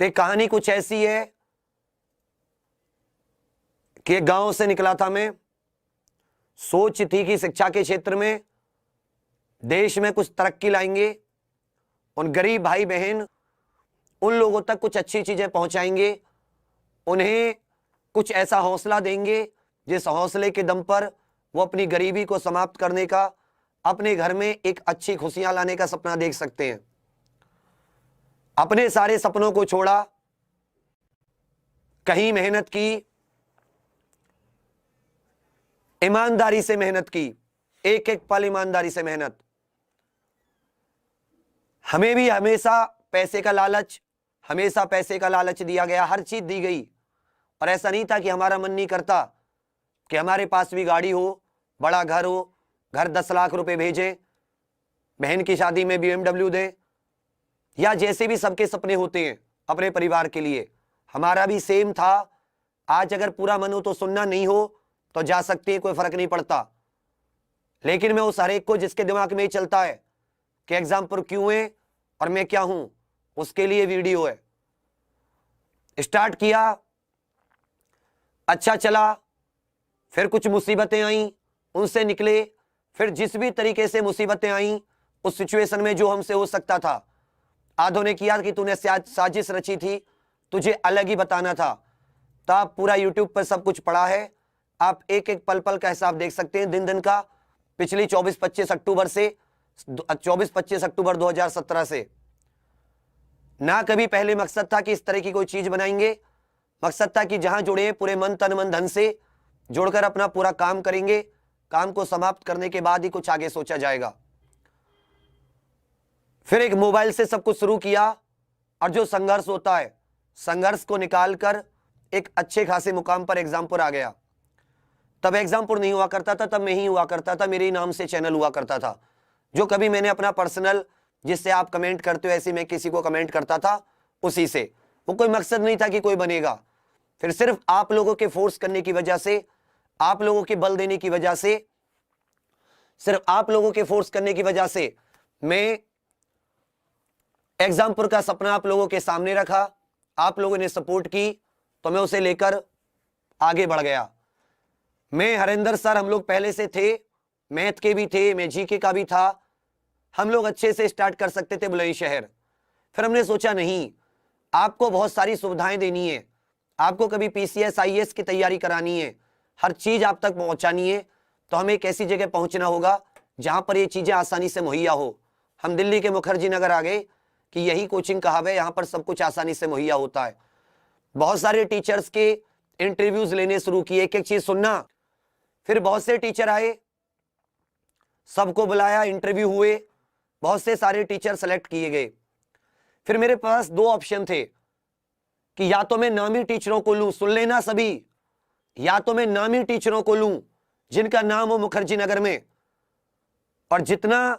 तो कहानी कुछ ऐसी है कि एक गांव से निकला था मैं। सोच थी कि शिक्षा के क्षेत्र में देश में कुछ तरक्की लाएंगे, उन गरीब भाई बहन उन लोगों तक कुछ अच्छी चीजें पहुंचाएंगे, उन्हें कुछ ऐसा हौसला देंगे जिस हौसले के दम पर वो अपनी गरीबी को समाप्त करने का, अपने घर में एक अच्छी खुशियां लाने का सपना देख सकते हैं। अपने सारे सपनों को छोड़ा, कहीं मेहनत की, ईमानदारी से मेहनत की, एक एक पल ईमानदारी से मेहनत। हमें भी हमेशा पैसे का लालच दिया गया, हर चीज दी गई, और ऐसा नहीं था कि हमारा मन नहीं करता कि हमारे पास भी गाड़ी हो, बड़ा घर हो, घर 10 लाख रुपए भेजें, बहन की शादी में BMW दें, या जैसे भी सबके सपने होते हैं अपने परिवार के लिए, हमारा भी सेम था। आज अगर पूरा मन हो तो सुनना, नहीं हो तो जा सकते हैं, कोई फर्क नहीं पड़ता। लेकिन मैं उस हर एक को जिसके दिमाग में ही चलता है कि एग्जाम पर क्यों है और मैं क्या हूं, उसके लिए वीडियो है। स्टार्ट किया, अच्छा चला, फिर कुछ मुसीबतें आई, उनसे निकले, फिर जिस भी तरीके से मुसीबतें आई उस सिचुएशन में जो हमसे हो सकता था, आधों ने किया कि तूने साजिश रची थी, तुझे अलग ही बताना था। तो आप पूरा यूट्यूब पर सब कुछ पड़ा है, आप एक एक पल पल का हिसाब देख सकते हैं, दिन दिन का, पिछली 24-25 अक्टूबर से 24-25 अक्टूबर 2017 से। ना कभी पहले मकसद था कि इस तरह की कोई चीज बनाएंगे, मकसद था कि जहां जुड़े पूरे मन तन मन धन से जुड़कर अपना पूरा काम करेंगे, काम को समाप्त करने के बाद ही कुछ आगे सोचा जाएगा। फिर एक मोबाइल से सब कुछ शुरू किया, और जो संघर्ष होता है, संघर्ष को निकालकर एक अच्छे खासे मुकाम पर एग्जामपुर आ गया। तब एग्जामपुर नहीं हुआ करता था, तब मैं ही हुआ करता था, मेरे ही नाम से चैनल हुआ करता था। जो कभी मैंने अपना पर्सनल, जिससे आप कमेंट करते हो ऐसे मैं किसी को कमेंट करता था, उसी से। वो कोई मकसद नहीं था कि कोई बनेगा, फिर सिर्फ आप लोगों के फोर्स करने की वजह से, आप लोगों के बल देने की वजह से, सिर्फ आप लोगों के फोर्स करने की वजह से मैं एग्जामपुर का सपना आप लोगों के सामने रखा, आप लोगों ने सपोर्ट की, तो मैं उसे लेकर आगे बढ़ गया। मैं, हरिंदर सर, हम लोग पहले से थे, मैथ के भी थे, मैं जीके का भी था, हम लोग अच्छे से स्टार्ट कर सकते थे बुलंदशहर। फिर हमने सोचा नहीं, आपको बहुत सारी सुविधाएं देनी है, आपको कभी PCS IAS की तैयारी करानी है, हर चीज आप तक पहुंचानी है, तो हमें एक ऐसी जगह पहुंचना होगा जहां पर ये चीजें आसानी से मुहैया हो। हम दिल्ली के मुखर्जी नगर आ गए कि यही कोचिंग कहां है, यहां पर सब कुछ आसानी से मुहैया होता है। बहुत सारे टीचर्स के इंटरव्यूज लेने शुरू किए, एक एक चीज सुनना। फिर बहुत से टीचर आए, सबको बुलाया, इंटरव्यू हुए, बहुत से सारे टीचर सेलेक्ट किए गए। फिर मेरे पास 2 ऑप्शन थे कि या तो मैं नामी टीचरों को लूं, सुन लेना सभी, या तो मैं नामी टीचरों को लूं जिनका नाम हो मुखर्जी नगर में, और जितना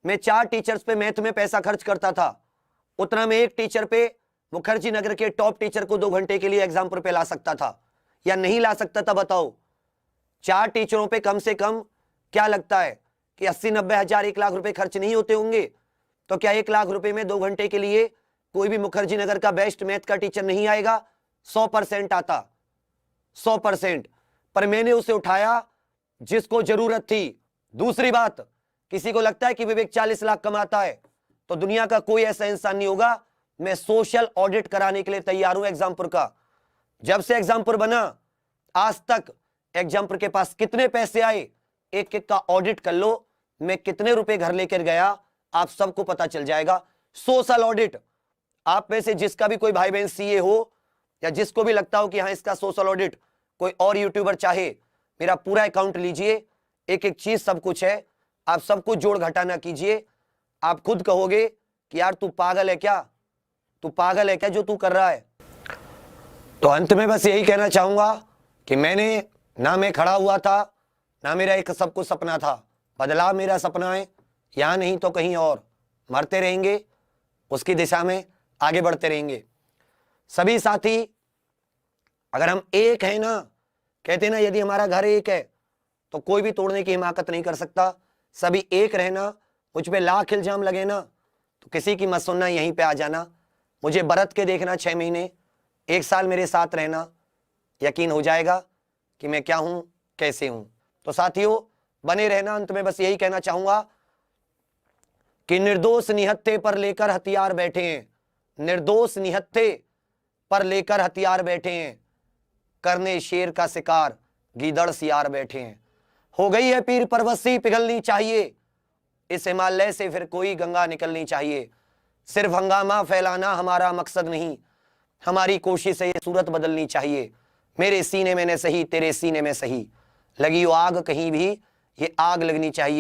मैं 4 टीचर्स पे मैथ में पैसा खर्च करता था, उतना मैं एक टीचर पे, मुखर्जी नगर के टॉप टीचर को 2 घंटे के लिए एग्जाम पे ला सकता था, या नहीं ला सकता था। बताओ, 4 टीचरों पे कम से कम क्या लगता है कि 80-90 हजार, 1 लाख रुपए खर्च नहीं होते होंगे? तो क्या 1 लाख रुपए में 2 घंटे के लिए कोई भी मुखर्जी नगर का बेस्ट मैथ का टीचर नहीं आएगा? 100% आता, 100%। पर मैंने उसे उठाया जिसको जरूरत थी। दूसरी बात, किसी को लगता है कि विवेक 40 लाख कमाता है, तो दुनिया का कोई ऐसा इंसान नहीं होगा। मैं सोशल ऑडिट कराने के लिए तैयार हूं एग्जामपुर का। जब से एग्जामपुर बना आज तक एग्जामपुर के पास कितने पैसे आए, एक एक का ऑडिट कर लो, मैं कितने रुपए घर लेकर गया, आप सबको पता चल जाएगा। सोशल ऑडिट, आप में से जिसका भी कोई भाई बहन CA हो, या जिसको भी लगता हो कि हाँ इसका सोशल ऑडिट कोई और यूट्यूबर चाहे, मेरा पूरा अकाउंट लीजिए, एक एक चीज सब कुछ है, आप सब कुछ जोड़ घटाना कीजिए। आप खुद कहोगे कि यार तू पागल है क्या, तू पागल है क्या जो तू कर रहा है। तो अंत में बस यही कहना चाहूंगा कि मैंने ना मैं खड़ा हुआ था, ना मेरा एक सब कुछ सपना था, बदलाव मेरा सपना है, यहां नहीं तो कहीं और। मरते रहेंगे, उसकी दिशा में आगे बढ़ते रहेंगे। सभी साथी, अगर हम एक हैं ना, कहते ना यदि हमारा घर एक है तो कोई भी तोड़ने की हिमाकत नहीं कर सकता। सभी एक रहना, मुझ पे लाख इल्जाम लगे ना तो किसी की मत सुनना, यहीं पे आ जाना। मुझे बरत के देखना 6 महीने, 1 साल मेरे साथ रहना, यकीन हो जाएगा कि मैं क्या हूं, कैसे हूं। तो साथियों बने रहना। अंत में बस यही कहना चाहूंगा कि निर्दोष निहत्थे पर लेकर हथियार बैठे हैं, निर्दोष निहत्थे पर लेकर हथियार बैठे हैं, करने शेर का शिकार गीदड़ सियार बैठे हैं। हो गई है पीर परवस्सी पिघलनी चाहिए, इस हिमालय से फिर कोई गंगा निकलनी चाहिए। सिर्फ हंगामा फैलाना हमारा मकसद नहीं, हमारी कोशिश है ये सूरत बदलनी चाहिए। मेरे सीने में न सही तेरे सीने में सही, लगी हो आग कहीं भी ये आग लगनी चाहिए।